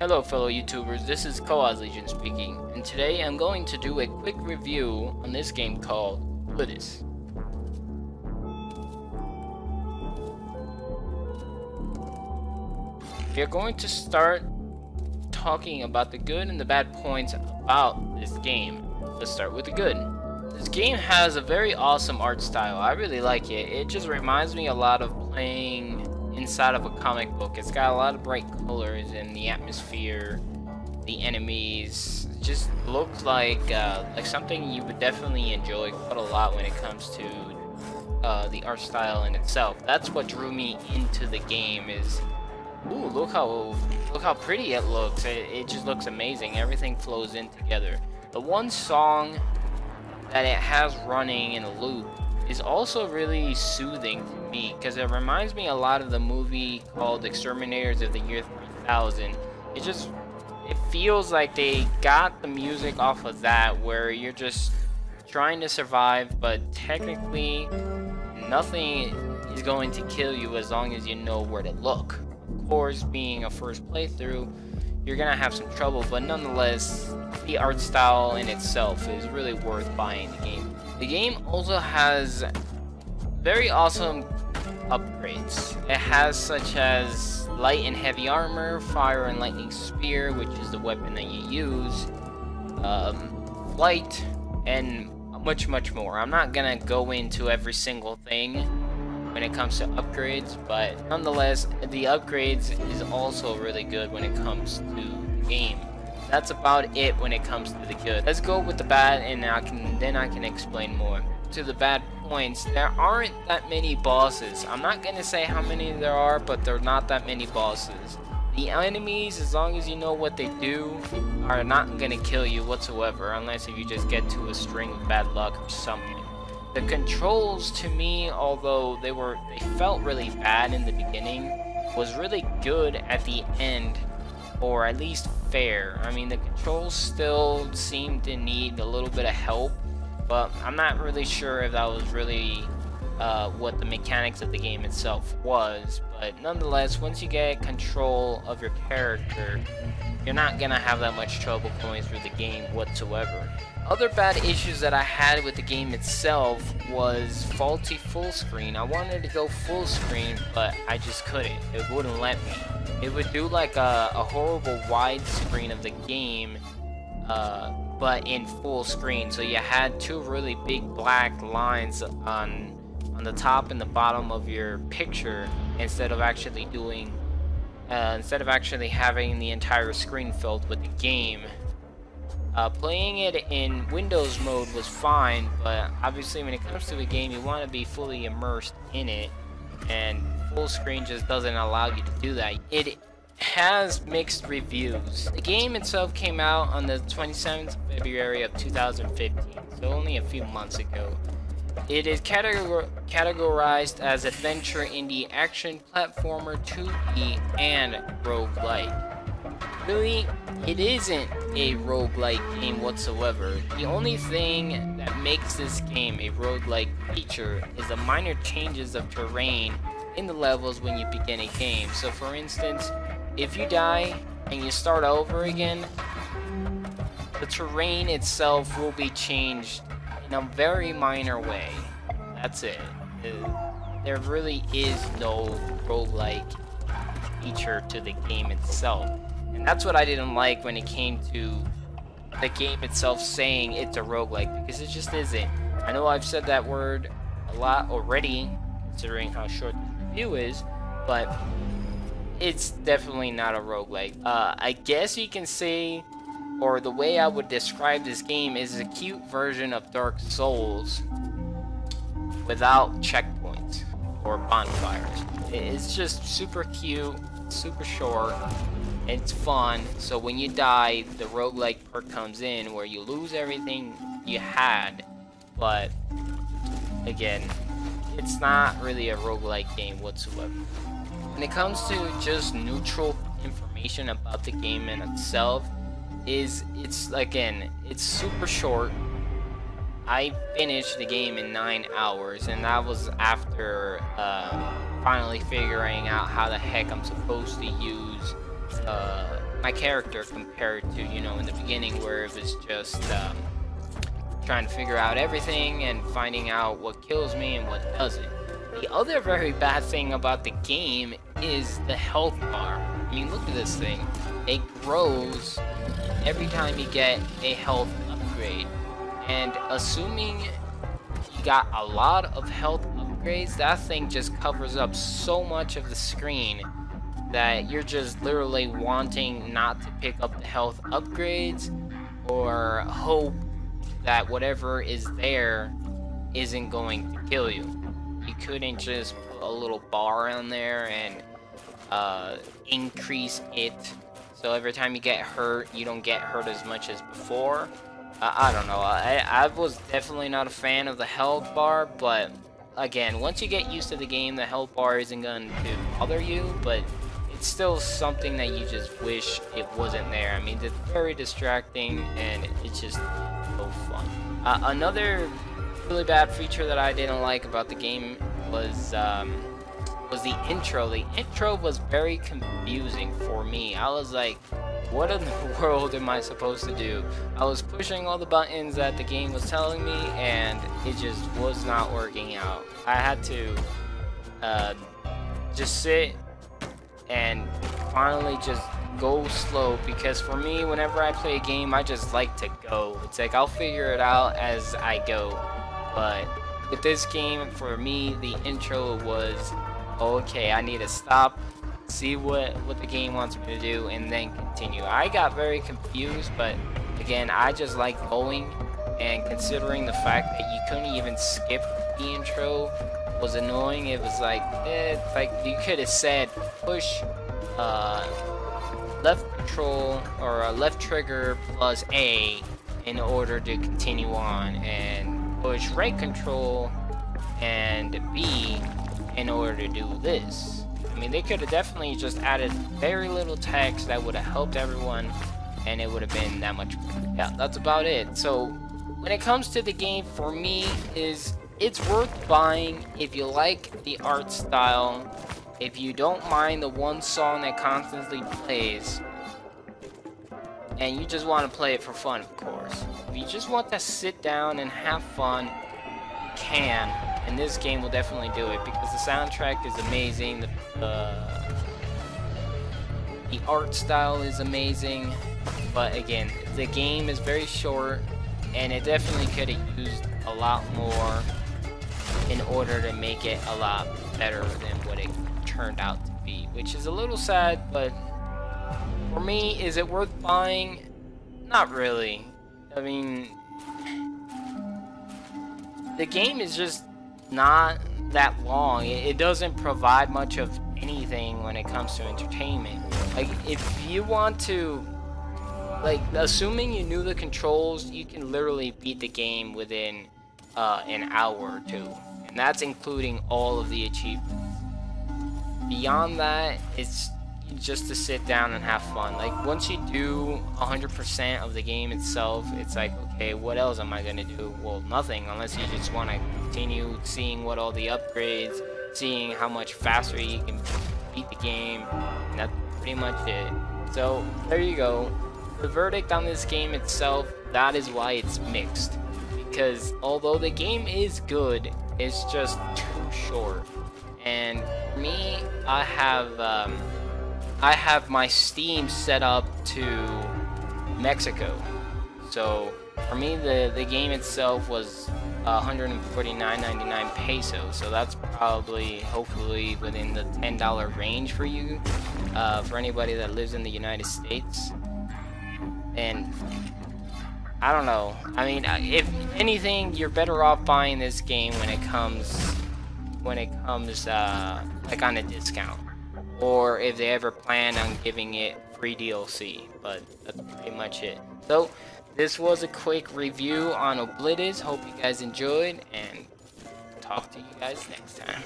Hello fellow YouTubers, this is Legion speaking, and today I'm going to do a quick review on this game called Oblitus. We are going to start talking about the good and the bad points about this game. Let's start with the good. This game has a very awesome art style. I really like it. It just reminds me a lot of playing inside of a comic book. It's got a lot of bright colors and the atmosphere, the enemies. It just looks like something you would definitely enjoy quite a lot when it comes to the art style in itself. That's what drew me into the game. Is ooh, look how pretty it looks. It just looks amazing. Everything flows in together. The one song that it has running in a loop is also really soothing to me, because it reminds me a lot of the movie called Exterminators of the Year 3000. It feels like they got the music off of that, where you're just trying to survive, but technically nothing is going to kill you as long as you know where to look. Of course, being a first playthrough, you're gonna have some trouble, but nonetheless, the art style in itself is really worth buying the game. The game also has very awesome upgrades. It has such as light and heavy armor, fire and lightning spear, which is the weapon that you use, flight, and much more. I'm not gonna go into every single thing when it comes to upgrades, but nonetheless, the upgrades is also really good when it comes to the game. That's about it when it comes to the good. Let's go with the bad, and then I can explain more. To the bad points, there aren't that many bosses. I'm not gonna say how many there are, but there are not that many bosses. The enemies, as long as you know what they do, are not gonna kill you whatsoever, unless if you just get to a string of bad luck or something. The controls, to me, although they felt really bad in the beginning, was really good at the end, or at least fair. I mean, the controls still seem to need a little bit of help, but I'm not really sure if that was really what the mechanics of the game itself was. But nonetheless, once you get control of your character, you're not gonna have that much trouble going through the game whatsoever. Other bad issues that I had with the game itself was faulty full screen. I wanted to go full screen, but I just couldn't. It wouldn't let me. It would do like a horrible widescreen of the game, but in full screen. So you had two really big black lines on the top and the bottom of your picture, instead of actually having the entire screen filled with the game. Playing it in Windows mode was fine, but obviously when it comes to a game, you want to be fully immersed in it, and full screen just doesn't allow you to do that. It has mixed reviews. The game itself came out on the 27th of February of 2015, so only a few months ago. It is categorized as adventure, indie, action, platformer, 2D, and roguelike. Really, it isn't a roguelike game whatsoever. The only thing that makes this game a roguelike feature is the minor changes of terrain in the levels when you begin a game. So for instance, if you die and you start over again, the terrain itself will be changed in a very minor way. That's it. There really is no roguelike feature to the game itself. And that's what I didn't like when it came to the game itself saying it's a roguelike, because it just isn't. I know I've said that word a lot already, considering how short the review is, but it's definitely not a roguelike. I guess you can say, or the way I would describe this game is a cute version of Dark Souls without checkpoints or bonfires. It's just super cute, super short. It's fun, so when you die, the roguelike perk comes in where you lose everything you had, but again, it's not really a roguelike game whatsoever. When it comes to just neutral information about the game in itself, it's super short. I finished the game in 9 hours, and that was after finally figuring out how the heck I'm supposed to use my character compared to, you know, in the beginning where it was just trying to figure out everything and finding out what kills me and what doesn't. The other very bad thing about the game is the health bar. I mean, look at this thing. It grows every time you get a health upgrade. And assuming you got a lot of health upgrades, that thing just covers up so much of the screen that you're just literally wanting not to pick up the health upgrades or hope that whatever is there isn't going to kill you. You couldn't just put a little bar on there and increase it so every time you get hurt, you don't get hurt as much as before. I don't know. I was definitely not a fan of the health bar, but again, once you get used to the game, the health bar isn't going to bother you, but it's still something that you just wish it wasn't there. I mean, it's very distracting and it's just so fun. Another really bad feature that I didn't like about the game was the intro. The intro was very confusing for me. I was like, what in the world am I supposed to do? I was pushing all the buttons that the game was telling me and it just was not working out. I had to just sit and finally just go slow, because for me, whenever I play a game, I just like to go. It's like I'll figure it out as I go. But with this game, for me, the intro was, okay, I need to stop, see what the game wants me to do, and then continue. I got very confused, but again, I just like going, and considering the fact that you couldn't even skip the intro was annoying. It was like, like you could have said push left control or left trigger plus A in order to continue on, and push right control and B in order to do this. I mean, they could have definitely just added very little text that would have helped everyone, and it would have been that much better. Yeah, that's about it. So when it comes to the game, for me, it's worth buying if you like the art style, if you don't mind the one song that constantly plays, and you just want to play it for fun, of course. If you just want to sit down and have fun, you can, and this game will definitely do it, because the soundtrack is amazing, the art style is amazing, but again, the game is very short, and it definitely could have used a lot more in order to make it a lot better than what it turned out to be, which is a little sad. But for me, is it worth buying? Not really. I mean, the game is just not that long. It doesn't provide much of anything when it comes to entertainment. Like, if you want to, like, assuming you knew the controls, you can literally beat the game within an hour or two, and that's including all of the achievements. Beyond that, it's just to sit down and have fun. Like, once you do 100% of the game itself, it's like, okay, what else am I gonna do? Well, nothing, unless you just want to continue seeing what all the upgrades, seeing how much faster you can beat the game, and that's pretty much it. So there you go. The verdict on this game itself, that is why it's mixed, because although the game is good, it's just too short. And for me, I have my Steam set up to Mexico, so for me the game itself was 149.99 pesos, so that's probably, hopefully, within the $10 range for you, for anybody that lives in the United States. And I don't know, I mean, if anything, you're better off buying this game when it comes like on a discount, or if they ever plan on giving it free DLC. But that's pretty much it. So this was a quick review on Oblitus. Hope you guys enjoyed, and talk to you guys next time.